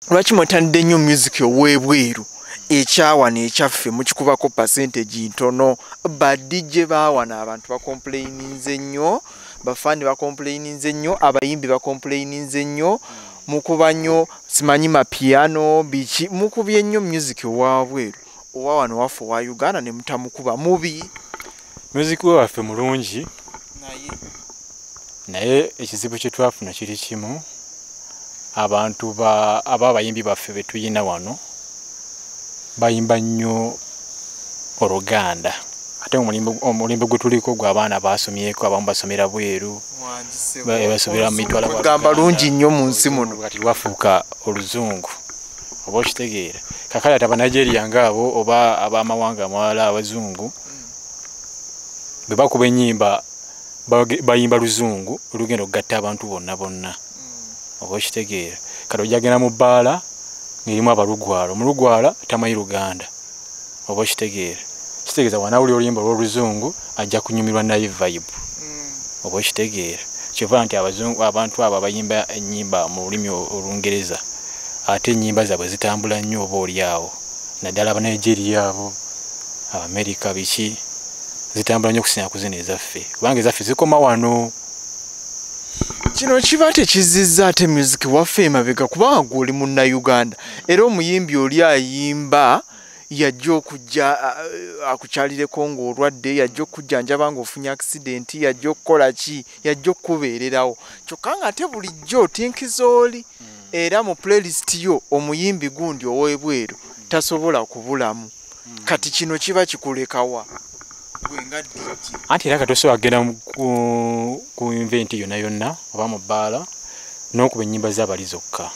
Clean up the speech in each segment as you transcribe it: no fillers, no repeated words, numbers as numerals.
Lwaki mwetandidde nnyo music ow'ebweru ekyawa n'ekyaffe mukikubako percentage ntono? Ba DJ baawana abantu bakomplaininze nnyo, bafani bakomplaininze nnyo, abayimbi bakomplaininze nnyo, mukuba nnyo simanyi mapiano biki, mukubye nnyo music owabweru. Owa wano waffe wa Uganda ne mutamukuba mubi. Music waffe mulungi naye ekizibu kye twafuna kiri kimu. Abantu abayimbi baffe betuyina wano bayimba nnyo Oluganda. Ate omulimbe gwe tuliko gwa abaana basomyeko, abamu basomera bweru, basomera mu mitwala bagamba lungi nnyo mu nsi muno. Kati wafuuka Oluzungu oba okitegeera. Kakale ate Abanigeria ngaabo oba ab'amawanga amawala abazungu bwe bakuba ennyimba bayimba Luzungu olugenda okugatta abantu bonna bonna. Oba okitegeera. Kati ojagenda mu bbaala ng'erimu abalugwala. Omulugwala tamanyi Luganda. Oba okitegeera. Kitegeeza wanaawuli oluyimba olw'Oluzungu ajja kunyumirwa naye vibe. Oba okitegeera. Kyova nti abantu abo abayimba ennyimba mu lulimi Olungereza ate ennyimba zaabwe zitambula nnyo oba oli awo. Naddala Abanigeria abo, Amerika biki zitambula nnyo okusinga ku zino ezaffe. Kubanga ezaffe zikoma wano. Kino kiba tekizizza ate music waffe emabega kubanga gw'oli Munnayuganda era omuyimbi oli ayimba yajja okujja akukyalireko ng'olwadde, yajja okujjanjaba ng'ofunye accident, yajja okukola ki, yajja okukubeererawo. Kyokka ng'ate bulijjo otinkiza oli era mu playlist yo omuyimbi gundi ow'ebweru tasobola kubulamu. Kati kino kiba kikulekawa. Anti era katoso agenda ku event yonna oba mu bbaala n'okuba ennyimba z'abali zokka.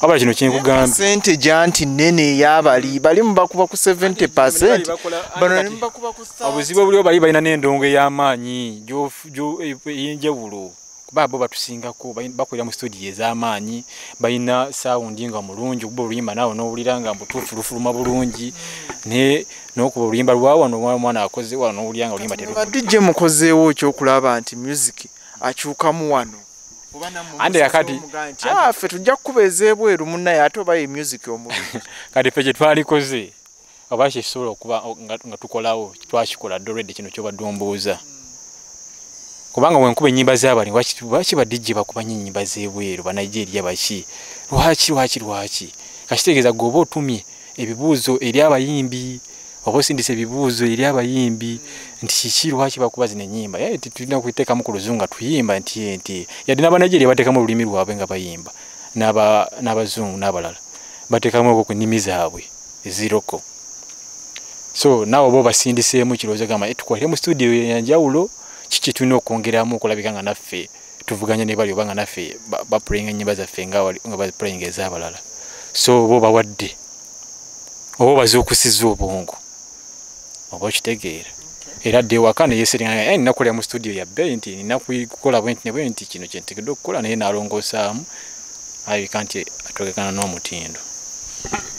Abala kino kinkugambye percentage anti nene ey'abali balimu bakuba ku 70%, bano ne bakuba ku 30%. Obuzibu obulio bali balina n'endongo ey'amaanyi ey'enjawulo. Kuba bo batusingako bakolera mu studio ez'amaanyi, balina sound nga mulungi okuba oluyimba naawe n'owulira nga mbutuufu lufuluma bulungi n'okuba oluyimba lwa wano omwana akoze wano n'owulira nga oluyimba terufu. DJ mukozeewo ekyokulaba nti music akyukamu wano. Ande yakati ffe tujja kukubeeza ebweru munnaye ate oba ye music omubi. Kati ffe kye twalikoze oba kisobola okuba nga tukolawo twakikola already kino ky'obadde ombuuza. Kubanga wenkuba ennyimba z'abali lwaki ba DJ bakuba nnyo ennyimba z'ebweru Banigeria baki? Lwaki? Kakitegeeza gwe oba otumye ebibuuzo eri abayimbi oba osindise ebibuuzo eri abayimbi nti kiki lwaki bakuba zino ennyimba. Tulina okuyiteekamu ku Luzungu nga tuyimba nti yadde n'Abanigeria bateekamu olulimi lwabwe nga bayimba n'Abazungu n'abalala bateekamu ku nnimi zaabwe eziroko. So naawe oba obasindiseemu kirowoozo gamba tukwatire mu studio yanjawulo kiki tulina okwongeramu okulabika nga naffe tuvuganya ne bali oba nga naffe bapuleyinga ennyimba zaffe nga bapuleyinga ez'abalala. So oba obawadde oba obazuukusizza obwongo oba okitegeera. Era dde ewaka ne yeeseringa nina kukolera mu studio ya bbeeyi nti nina kukola bwenti ne bwenti kino kye ntegedde okukola naye naalongoosaamu alabika nti atogekana n'omutindo.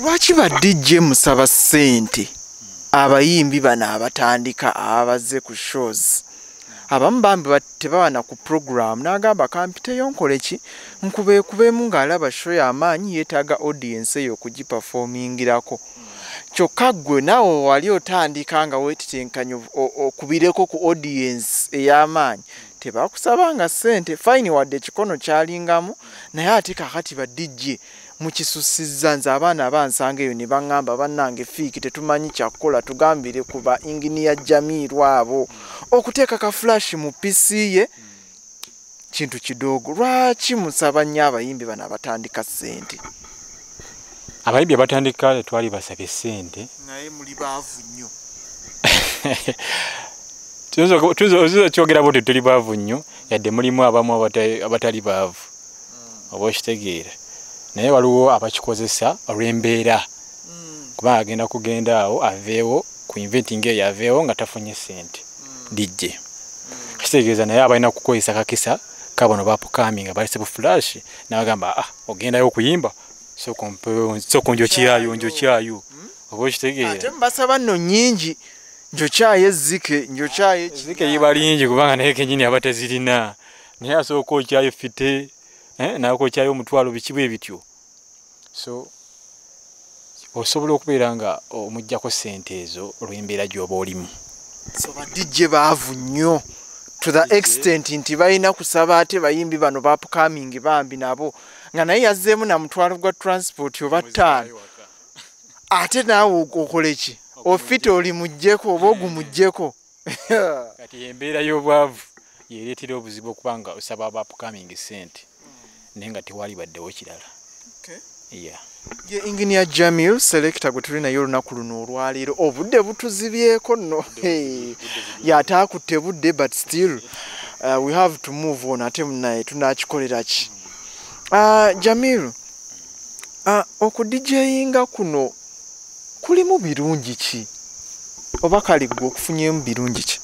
Lwaki ba DJ musaba ssente abayimbi bano abatandika abazze ku shows? Abamu bambi tebawana ku program n'agamba kampiteyo nkole ki nkubeekubeemu ng'alaba show y'amaanyi yeetaaga audience eyo okugiperformingirako. Kyokka ggwe naawe wali otandika nga weetitenkanya okubireko ku audience ey'amaanyi tebakusaba nga ssente fine wadde ekikono kyalingamu naye ate kakati ba DJ mukisusizza nze abaana bansanga eyo ne baŋŋamba bannange fiiki tetumanyi kyakukola tugambire kuba Eng Jamir abo okuteeka ka flash mu PC ye kintu kidogo. Lwaki musaba nnyo abayimbi bano abatandika ssente? Abayimbi abatandika twali basabye ssente naye muli baavu nnyo. Tuzo kyogera bote tuli baavu nnyo yadde mulimu abamu abatali baavu oba okitegeera. Naye waliwo abakikozesa olw'embeera kuba agenda awo aveewo ku inventing eyo aveewo nga tafunye ssente DJ. Kitegeeza naye abalina kukozesa kakisa kabano bapukaming nga balese bu flash n'abagamba ogendayo okuyimba soko njokyayo oba okitegeera. Ate mbasaba nno nnyingi njokyayo ezzike yiba lingi kubanga naye kenyini abatazirina naye asooka okyayo fite naye okyayo omutwalo biki bwe bityo. so osobola okubeera nga omuggyako ssente ezo olw'embeera gy'oba olimu. So ba DJ baavu nnyo to the extent nti balina kusaba ate bayimbi bano ba upcoming bambi nabo nga naye yazzeemu na mutwalo gwa transport oba ttaano ate naawe okola ki ofite oli muggyeko oba ogumugyeko. Kati embeera y'obwavu yeereetera obuzibu okuba nga osaba aba upcoming ssente naye nga tewali baddewo kirala. Yeah. Ye Engineer Jamir Selector gwe tuli naye olunaku luno olwaleero obudde butuzibyeko nno yataakutte budde but still we have to move on ate munaye tunakikolera ki. Jamir okudijeyinga kuno kulimu birungi ki oba kali gwe okufunyemu birungi ki?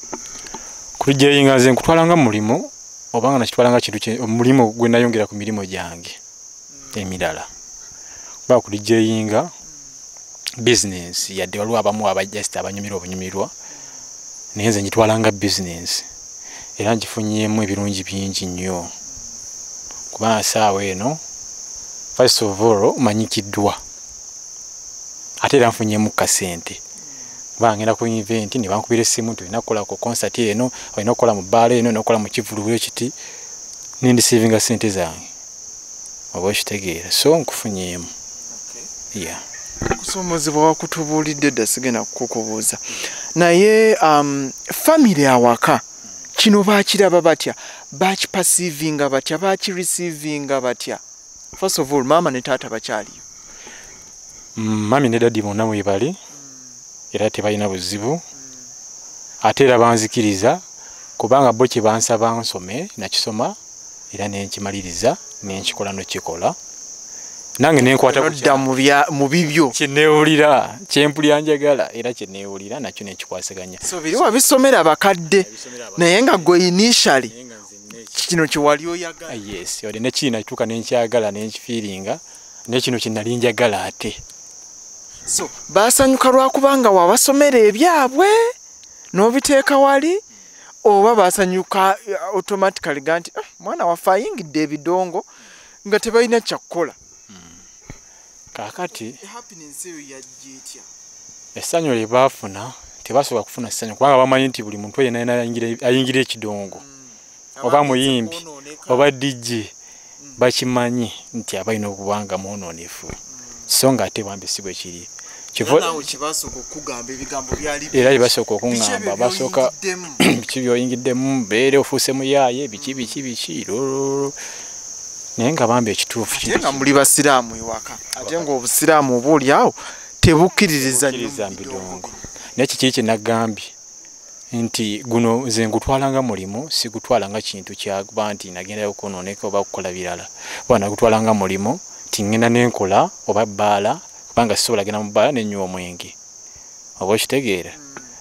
Kudijeyinga nze nkutwalanga mulimu oba nga nakitwalanga kintu omulimu gwe nayongera ku mirimu gyange emirala. Ba kudijeyinga business yadde waliwo abamu abajasta abanyumirwa obunyumirwa naye nze ngitwalanga business era ngifunyemu ebirungi bingi nnyo kubanga saawa eno first of all manyikiddwa ate era nfunyemu kasente kubanga ngenda ku event ne bankubira essimu nti olina kukola ku concert eno olina okukola mu bbaala eno olina okukola mu kivulu ekiti nindisiivinga sente zange oba okitegeera so nkufunyemu. Yeah. Kusomozebwa wakutubuulidde dda sigenda kukubuuza naye family awaka kino baakiraba batya bakipasiivinga batya bakirecevinga batya? First of all mama ne taata bakyaliyo? Mami ne dadi bonna mwebali era tebalina buzibu ate era banzikiriza kubanga bo kye bansaba nsome nakisoma era nenkimaliriza nenkikola nokikola nange nenkwata kudda mu bibyo kyeneewulira kyempulira njagala era kyeneewulira nakyo nekikwasaganya. So biri wabisomera bakadde naye nga gwe initially kino kyewali oyagala? Yes, ode nekiri nakituuka nenkyagala nenkifiiringa nekino kyenali njagala ate. So basanyuka lwakubanga wabasomera ebyabwe n'obiteeka wali oba basanyuka automatically ganti mwana waffe ayingidde ebidongo nga tebalina kyakukola? Kakati essanyu lye baafuna tebasobola kufuna ssanyu kubanga bamanyi nti buli muntu yenna ayingira ekidongo oba muyimbi oba DJ bakimanyi nti abalina okubanga mwononefu so nga ate bambi si bwe kiri era byebasooka okuŋŋamba basooka biki byoyingiddemu beere ofuuse muyaaye biki naye nga bambi ekituufu ate nga muli basiraamu ewaka ate ng'obusiraamu oba oliawo tebukkiririza bidongo naye kikiri kye nagambye nti guno nze ngutwalanga mulimu sigutwalanga kintu kyakuba nti nagendayo okwonooneka oba kukola birala oba nagutwalanga mulimu ti ngenda nenkola oba bbaala kubanga sisobola genda mu bbaala nenywa omwenge oba okitegeera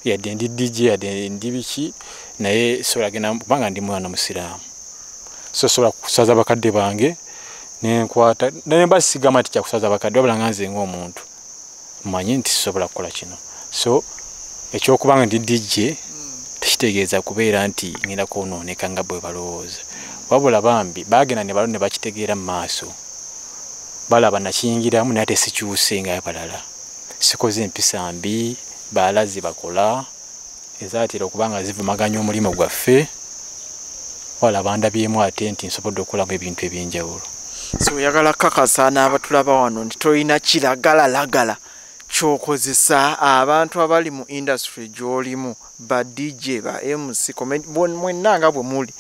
yadde ndi DJ yadde ndi biki naye sobola genda kubanga ndi mwana musiraamu so sobola kusaza bakadde bange nenkwata naye mbasigama ti kyakusaza bakadde wabula nga nze ng'omuntu mmanyi nti sisobola kukola kino so ekyokubanga ndi DJ tekitegeeza kubeera nti ngenda kwonooneka nga bwe balowooza wabula bambi baagenda ne balonde bakitegeera mu maaso balaba nakiyingiramu naye ate sikyuse nga balala sikoze empisa mbi baalazi bakola ezaatera okubanga zivumaganya omulimu gwaffe wala bandabyemu ate nti nsobodde okukolamu ebintu ebyenjawulo. So oyagala kakasa n'abatulaba wano nti tolina kiragalalagala kyokozesa abantu abali mu industry gy'olimu ba DJ ba MC mwenna nga bwe muli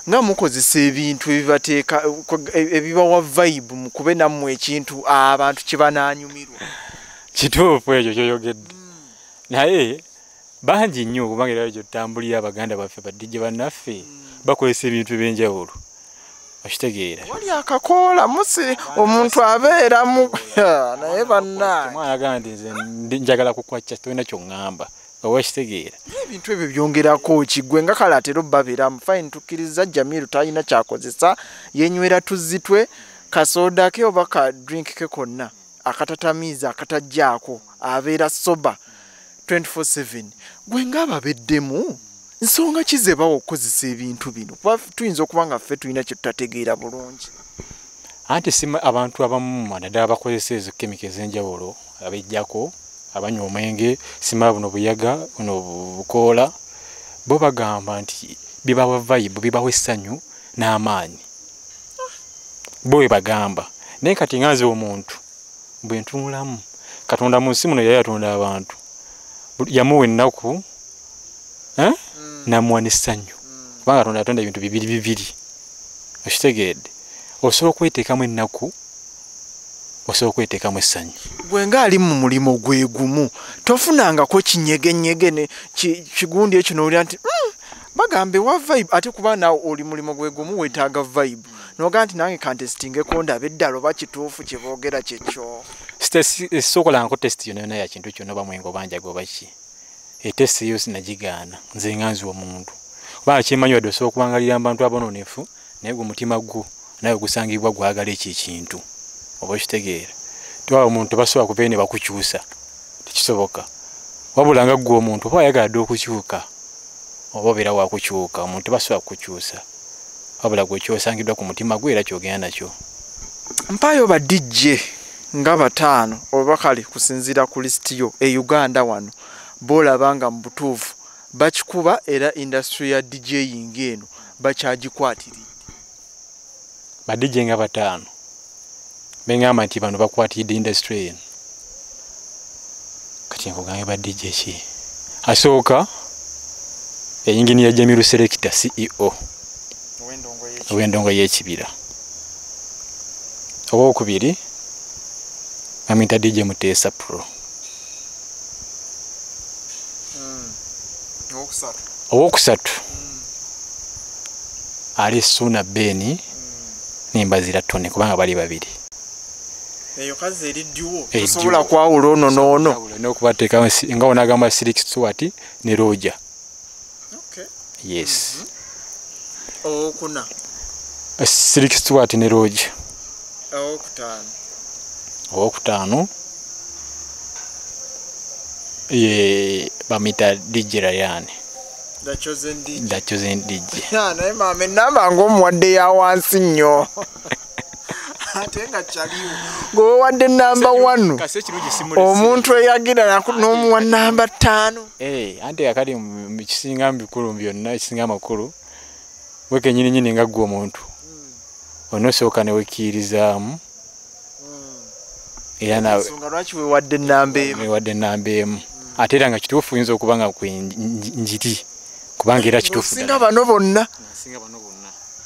nga mukozesa ebintu ebibateeka ebibawa vibe mukube nammwe ekintu abantu kye banaanyumirwa? Kituufu ekyo kyoyogedde naye bangi nnyo okubanga era ekyo tutambulira abaganda baffe ba DJ bannaffe bakozesa ebintu ebyenjawulo okitegeera wali akakoola musi omuntu abeeramu naye bannange omwana agamba nti njagala kukwacca tolina kyoŋŋamba oba okitegeera ebintu ebyo byongerako kigwe nga kale atera obbabeeramu fine tukkiriza Jamiru talina kyakozesa yenywera tuzzi twe kasooda ke oba ka drink ke konna akatatamiiza akatajjaako abeera soba 24/7 gwe ngaababeddemu nsonga kize bawo okukozesa ebintu bino tuyinza okuba nga ffe tulina kye tutategeera bulungi. anti sima abantu abamu naddala bakozesa ezo kemikali ez'enjawulo abejjako abanywa omwenge sima buno buyaga buno bukoola bo bagamba nti bibawa vibe bibawa essanyu n'amaanyi bo we bagamba naye kati nganze omuntu bwe ntunulamu Katonda mu nsi muno yali atonda abantu yamuwa ennaku namuwa n'essanyu kubanga Katonda atonda ebintu bibiri okitegedde osobola okweteekamu ennaku osobola okweteekamu essanyu gwe ngaali mu mulimo gwe gumu tofunangako kinyegenyege kigundi ekyo n'olya nti bagambe wa vibe ate kuba nawe oli mulimo gwe gumu weetaaga vibe noga nti nange kantesitingeko ndabe eddala oba kituufu kye boogera kyekyo sookolangako tesiti yonna ya kintu kyonna oba mwengo banjaga oba ki etesiti yo sinagigaana nze nganzi omuntu kubanga kimanyi wadde osobola okubangalira abantu abonoonefu naye gwe mutima gwo nawe gusangibwa gwagala ekyo ekintu oba okitegeera tiwaba omuntu basobola kubeera ne bakukyusa tekisoboka wabula nga ggwe omuntu oba ayagala dde okukyuka oba obeera wakukyuka omuntu basobola kukukyusa wabula gwe kyosangiddwa ku mutima gwe era kyogenda nakyo mpaayo ba DJ nga 5 oba kale kusinziira ku lisiti yo e Uganda wano boolaba nga mu butuufu bakikuba era industry ya DJing eno bakyagikwatiridde ba DJ nga 5 bengamba nti bano bakwatiridde industry eno kati nkugambe ba DJ ki asooka Eng Jamir Selector CEO ow'endongo y'ekibira owokubiri amita DJ Muteesa Pro owokusatu ali Suna Beni nimbazira Tone kubanga bali babiri eyo kazi eriddwo osobola kwawula ono n'ono n'okubateeka nga onagamba Silk Stewart ne Roger. Yes. Okuna. Silk Stewart ne Roger. Okutano. Ye bamita DJ Ryan. The chosen DJ. The chosen DJ. Naye mama namba ng'omuwadde ya wansi nnyo. Atenga chaliwo. Go wadde number 1. Omuntu eyagira n'omuwa number 5. Ante akali mu kisinga mbikulu byonna ekisinga makulu. Weke nyini nga gwo omuntu. Onosooka ne wekirizaamu. Era nawe songa lwaki we wadde number 1. We wadde number 1. Ate era nga kituufu yinza okubanga ku njiri. Kubanga era kituufu. Singa bano bonna.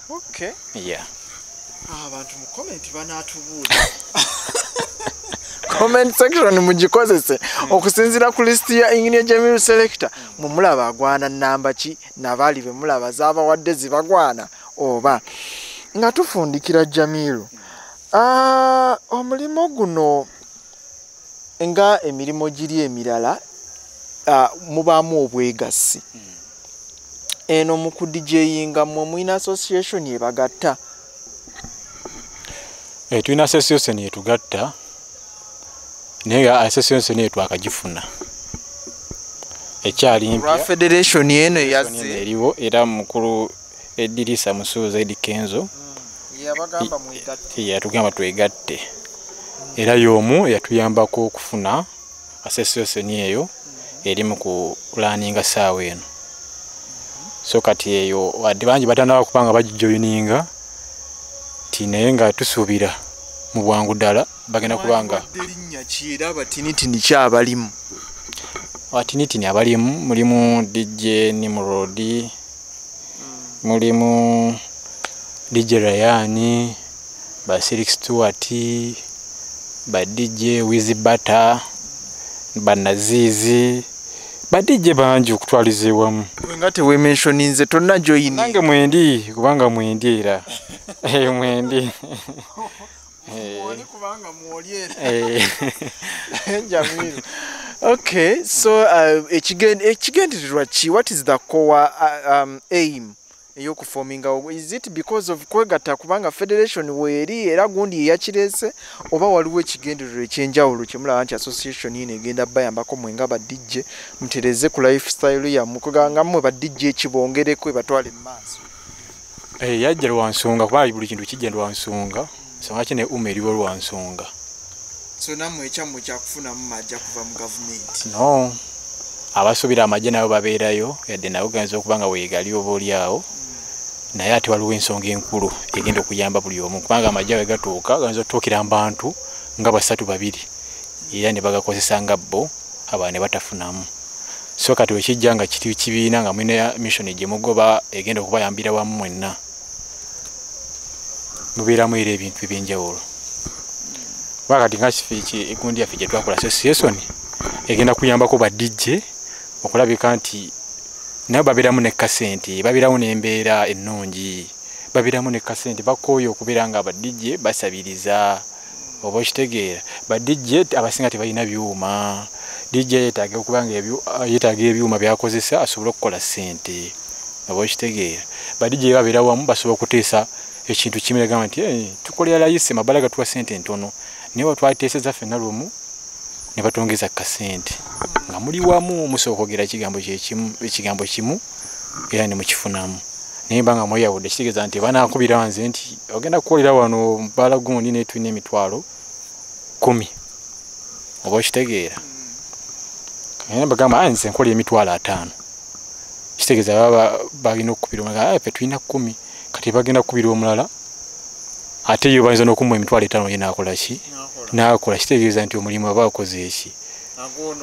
Okay. Yeah. Abantu mu comment banatubuuza. Comment section mugikozese okusinzira ku list ya Eng Jamir Selector mumulaba agwana namba ki nabali be mulaba zaba wadde zibagwana oba nga tufundikira Jamiru. Omulimo guno nga emirimu giri emirala mubaamu obwegassi. Eno mu ku DJinga mu mwina association yebagatta. Tulina association yetugatta naye association yetu akagifuna ekyali mpya federation eno yazze eriwo era mukulu Edirisa Musuuza Edi Kenzo yabagamba mu igatte yatugamba twegatte era y'omu yatuyambako okufuna association eyo eri mu kulaninga saawa eno so kati eyo wadde bangi batandaba kubanga bagijoyininga naye nga tusuubira mu bwangu ddala bagenda kubanga erinnya kiera abatinitini kyabalimu abatinitini abalimu mulimu DJ Nimrod mulimu DJ Ryan ba Silk Stewart ba DJ Wizibata ba Nazizi ba DJ banji okutwaliza ewamu nga tewe mentioninze tonna join nange mwendi kubanga mwendi era mwendi mwoli kubanga mwoliera Jamiru. Okay, so ekigendererwa ki, what is the core aim eyokuforminga? Is it because of kwegatta kubanga federation weeri era gundi yakirese oba waliwo ekigendererwa ekyenjawulo kyemulaba nti association ino egenda bayambako mwenga ba DJ mutereze ku lifestyle ya mukuganga mmwe ba DJ ekibongereko ebatwale mu maaso? Yajja lwa nsonga kuba buli kintu kijja lwa nsonga nsonga ki ne eriwo lwa nsonga. So namwe ekyamwe kyakufunamu majja kuva mu gavumenti? No, abasuubira amagye nabo babeerayo yadde nabo ganza okuba nga weegali oba oliawo, naye ate waliwo ensonga enkulu egenda okuyamba buli omu, kubanga amagye we gatuuka ganza okutuukira mu bantu nga 3-2 era ne bagakozesa nga bo abaana ne batafunamu. So kati wekijja nga kiri kibiina nga mwine mission gye mugoba egenda okubayambira wamu mwenna, mubeeramu era ebintu eby'enjawulo. Wakati nga kifiiki egundi yaffe gye twakola association egenda kuyambako ba DJ okulabika nti nabo babeeramu ne kasente, babeeramu n'embeera ennungi, babeeramu ne kasente, bakooye okubeera nga ba DJ basabiriza. Oba okitegeera ba DJ abasinga tebalina byuma. DJ yeetaaga okuba nga yeetaaga ebyuma byakozesa asobole okukola ssente. Oba okitegeera ba DJ babeera wamu basobola okuteesa ekintu kimu negamba nti tukolera layisi mabala gatuwa ssente ntono, naye batwateeseza ffenna lumu ne batongeza kasente nga muli wamu musooka okwogera ekigambo kimu era ne mukifunamu. Naye mba nga mweyawudde kitegeeza nti banaakubira nze nti ogenda kukolera wano bbala gundi ne tulina emitwalo 10. Oba okitegeera naye bagamba nze nkola emitwalo 5. Kitegeeza baba balina okukubira omulala ffe tulina 10 kati bagenda kukubira omulala ate yo bayinza n'okumuwa emitwalo 5 ye naakola ki? Naakola. Kitegeeza nti omulimu aba akoze eki?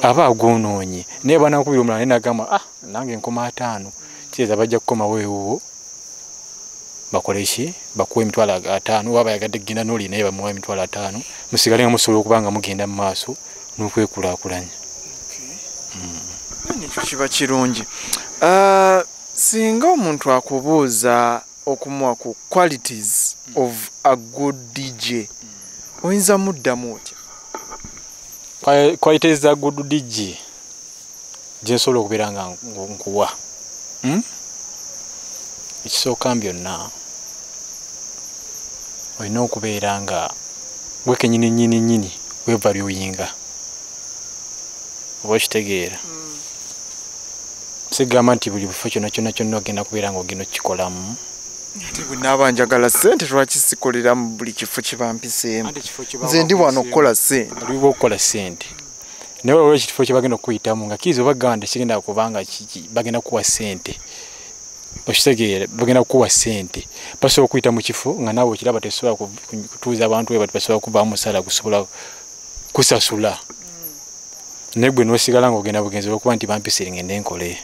Aba agwonoonye. Naye banaakubira omulala naye nagamba nange nkoma 5. Kitegeeza bajja kukomawo ewuwo bakole ki? Bakuwa emitwalo 5 oba bayagadde kugenda n'oli naye bamuwa emitwalo 5 musigale nga musobola okuba nga mugenda mu maaso n'okwekulaakulanya. Ekyo kiba kirungi. Singa omuntu akubuuza okumuwa ku qualities of a good DJ, oyinza muddamu otya? Qualities za good DJ gye nsobola okubeera nga nkuwa ekisooka byonna olina okubeera nga gwe kenyini wevaluinga. Oba okitegeera sigamba nti buli bufo kyonna ogenda kubeera nga ogenda okikolamu. Ate bwe naaba njagala ssente lwaki sikolera mu buli kifo kye bampiseemu? Nze ndi wano okukola ssente. Oliwo okukola ssente naye olwo ekifo kye bagenda okuyitamu nga kiizo baganda kigenda kubanga bagenda kuwa ssente. Okitegeera bagenda kuwa ssente basobola okuyita mu kifo nga naawe okiraba tesobola kutuuza abantu we basobola kuvaamu musala gusobola kusasula. Naye gwe n'osigala ng'ogenda bugenzi olwokuba nti bampise ngende nkole.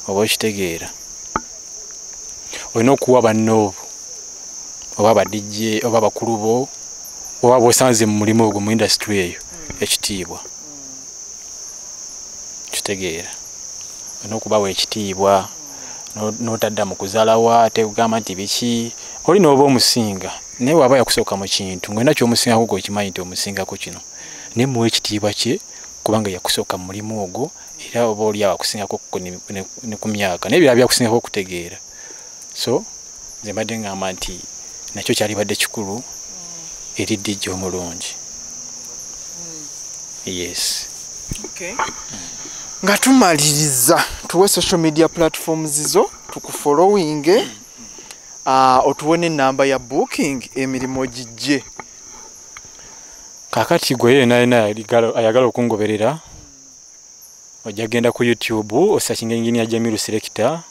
Oba okitegeera olina okuwa banno oba badijje oba bakulu bo oba bosanze mu mulimu ogwo mu industry eyo ekitiibwa. Kitegeera olina okubawa ekitiibwa n'otadda mu kuzaalawa ate kugamba nti biki olina oba omusinga naye waba yakusooka mu kintu ng'olina ky'omusingako gw'okimanyi nti omusingako kino naye muwa ekitiibwa kye kubanga yakusooka mu mulimu ogwo era oba oli abakusingako ne ku myaka naye ebirala byakusingako okutegeera. So nze mbadde ngamba nti nakyo kyalibadde kikulu eri DJ omulungi. Yes. Okay. Nga tumaliriza tuwe social media platforms zo tukufollowinge otuwe n'ennamba ya booking emirimu gijje. Kakati gwe yena ayagala okungoberera ojja genda ku YouTube osakinga Eng Jamir Selector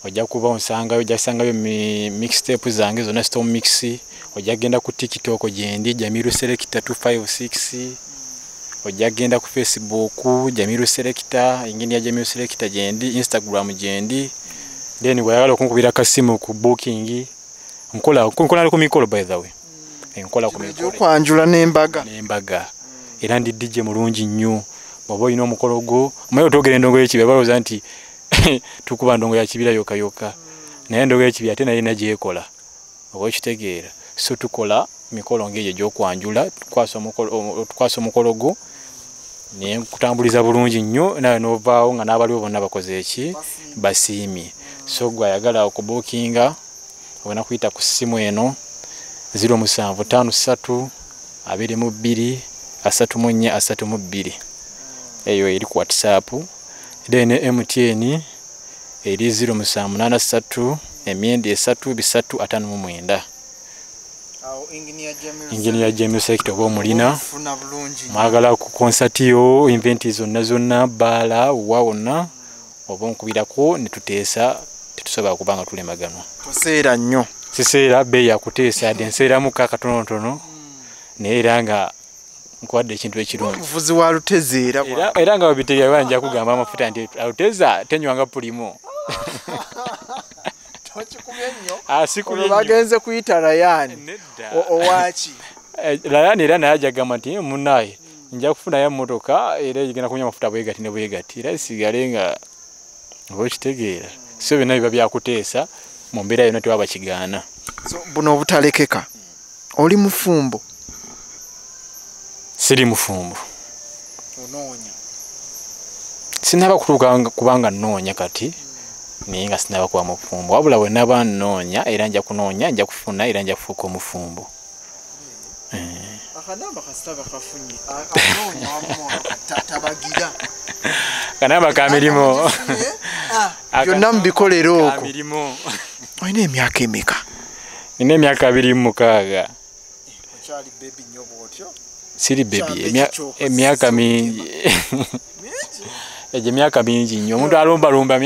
ojja kuba onsangayo ojja kusangayo mixtape zange zonna Storm Mix. Ojja genda ku TikTok gyendi Jamir Selector 256. Ojja genda ku Facebook Jamir Selector Eng Jamir Selector gyendi, Instagram gyendi. Then wayagala okunkubira kasimu ku booking nkola ku mikolo by the way. Enkola ku mikolo kwanjula n'embaga. Era ndi DJ mulungi nnyo. Bw'oba olina omukolo gwo omaye otogera endongo y'ekibira balowooza nti tukuba ndongo ya kibira yoka naye endongo y'ekibira ate naye nagyekola. Oba okitegeera so tukola mikolo ng'egyo gy'okwanjula tukwasa omukolo gwo naye nkutambuliza bulungi nnyo nawe n'ovaawo nga n'abaliwo bonna bakoze eki basiimye. So gwe ayagala okubuukinga obona kuyita ku ssimu eno 0753 22 34 32 eyo eri ku WhatsApp. Then MTN eri 0783 3 359. Engineer Jamir Selector oba omulina mwagala ku concert yo event zonna bala wawona oba nkubirako ne tuteesa tetusobola kubanga tulemaganwa toseera nnyo siseera bei ya kuteesa yadde nseeramu katonotono naye era nga nkwadde ekintu ekirungi omuvuzi wa lutezeera era nga babitegeera banja kugamba amafuta nti aluteza tenywanga pulimo Ono bagenze kuyita Ryan owaki Ryan era naye ajagamba nti munnaye nja kufunayo emmotoka era igenda kunywa amafuta bwegati ne bwegati era sigale nga okitegeera so byonna biba byakuteesa mu mbeera yonna tewaba kigaana buno obutalekeka oli mufumbo siri mufumbo onoonya sinaba kutuuka kubanga nnoonya kati naye nga sinaba kuba mufumbo wabula bwe naba nnoonya era nja kunoonya nja kufuna era nja kufuuka omufumbo akanamba kasitaba kafunye anoonya tabagira kanamba ka mirimu byonna mubikolera okwo olina emyaka emeka? nina emyaka 26 okyali bebi nnyo bwotyo siri bebi emyaka mingi egyo emyaka mingi nnyo omuntu alumbalumba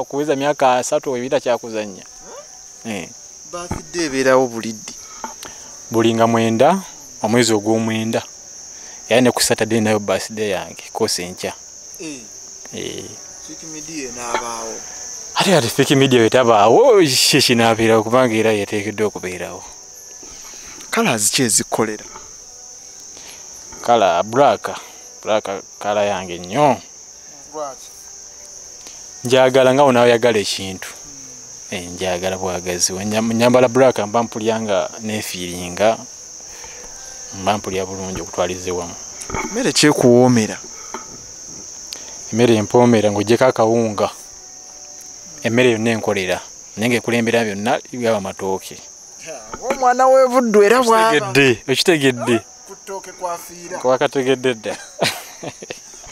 kuweza myaka 3 ebita kyakuzannya birthday ebeerawo buliddi bulinga 9 omwezi ogw'omwenda era ne ku Saturday nayo birthday yange kosa enkya ate fiki media wetabaawo kinabeerawo kubanga era yateekeddwa okubeerawo colours ki ezikkolera? kala black kala yange nnyo njagala nga wona oyagala ekintu njagala bwagazi nyambala black mba mpulyanga nefiiringa mba mpulya bulungi okutwalize wamu mmere kyekuwoomera? emmere empoomera ng'oggyeko akawunga emmere yonna enkolera naye ng'ekulembera byonna byaba amatooke omwana w'evuddu era okitegedde kwakategedde dda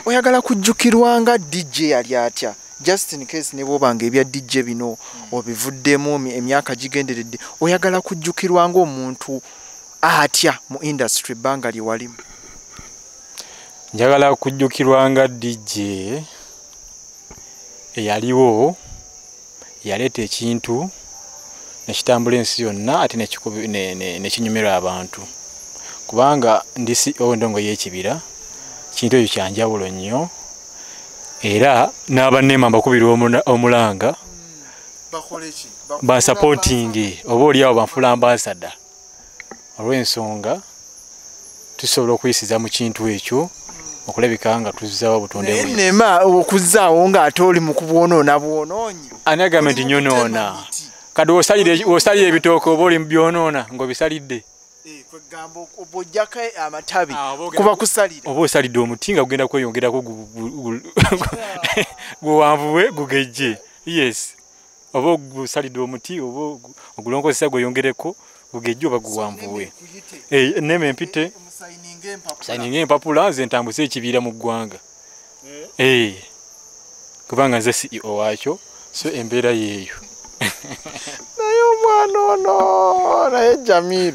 oyagala kujjukirwa nga DJ yali atya just in case ne bwobanga ebya DJ bino obivuddemu emyaka gigenderedde oyagala kujjukirwa ng'omuntu atya mu industry banga lye walimu? njagala kujjukirwa nga DJ eyaliwo yaleeta ekintu nekitambula ensi yonna ate nekinyumirwa abantu kubanga ndi CEO ndongo y'ekibira kintu ekyo kyanjawulo nnyo era n'aba NEMA mbakubirwa omulanga basupporting oba oliawo banfula ambassador olw'ensonga tusobola okuyisiza mu kintu ekyo okulabika nga tuzzawo butonde NEMA okuzzaawo ng'ate oli mu kubwonoona bwonoonyi ani agamba nti nyonoona kati osalire ebitooke oba oli mu byonoona ng'obisalidde kwegamba obojjako amatabi kuba kusalire oba osalidde omuti nga gugenda kweyongerako guwanvuwe gugejje yes oba ogusalidde omuti oba ogulonkozesa gweyongereko gugejje oba guwanvuwe NEMA empite sayininga empapula nze ntambuze ekibira mu ggwanga kubanga nze CEO waakyo so embeera yeeyo naye omwana ono naye Jamir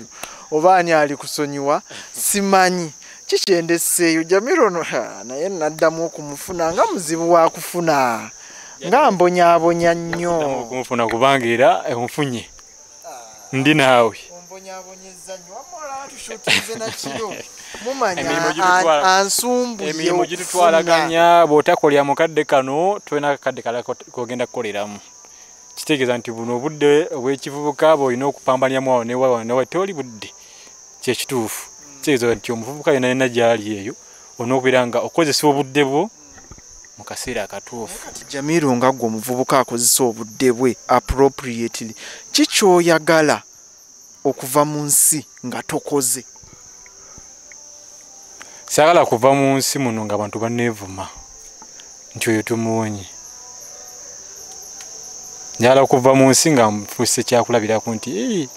oba ani ali kusonyiwa simanyi kikyendeseeyo Jamir ono naye naddamu okumufuna nga muzibu wa kufuna nga mbonyaabonya nnyo okumufuna kubanga era enfunye ndi naawe emirimu gitutwalaganya bw'otakolya mukadde kano tolina akakadde kala kogenda kukoleramu kitegeeza nti buno obudde obw'ekivubuka bw'olina okupambanyamu awo newawe tewali budde kyekituufu kitegeeza nti omuvubuka yonna yonna gy'ali eyo olina okubeera nga okozesa obudde bwo mu kaseera akatuufu. Jamir nga gwe omuvubuka akozesa obudde bwe appropriately kikyoyagala okuva mu nsi nga tokoze? Saagala kuva mu nsi muno nga abantu banneevuma nti oyo tumuwonye. Njagala kuva mu nsi nga nfuuse kyakulabirako nti